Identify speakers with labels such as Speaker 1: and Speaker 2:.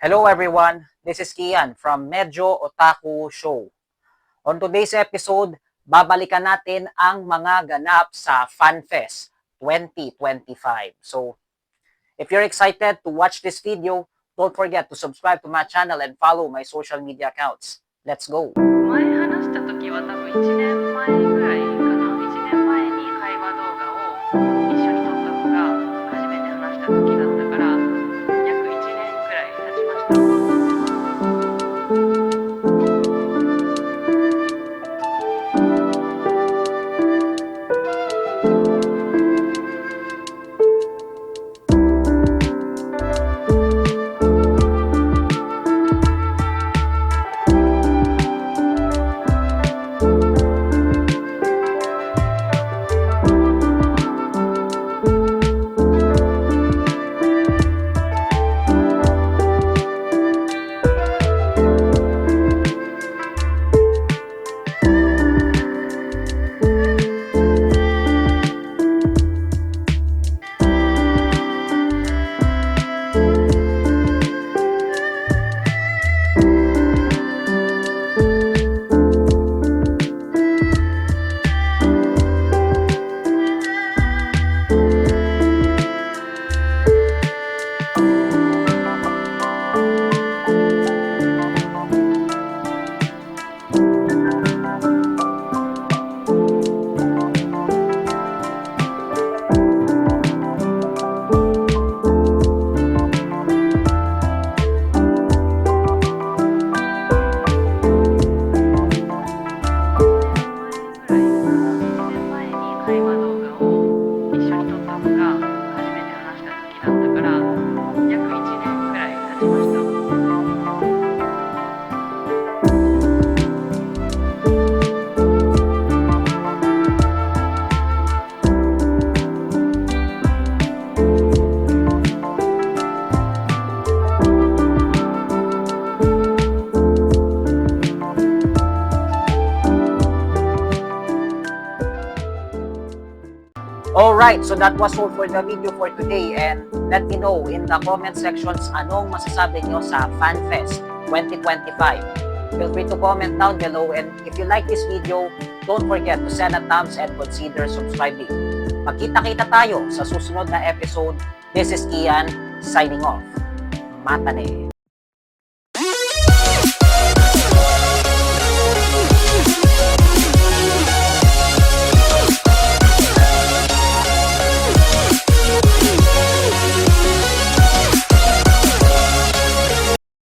Speaker 1: Hello everyone, this is Kian from Medyo Otaku Show. On today's episode, babalikan natin ang mga ganap sa FanFest 2025. So, if you're excited to watch this video, don't forget to subscribe to my channel and follow my social media accounts. Let's go!
Speaker 2: 前話した時は多分1年前ぐらいかな。1年前に会話動画を一緒に撮ったのが初めて話した時だったから約1年くらい経ちました。会話動画を一緒に撮ったのが初めて話した時だったから約1年くらい経ちました。
Speaker 1: Alright, so that was all for the video for today, and let me know in the comment sections anong masasabi nyo sa FanFest 2025. Feel free to comment down below, and if you like this video, don't forget to send a thumbs and consider subscribing. Magkita-kita tayo sa susunod na episode. This is Kian, signing off. Matane!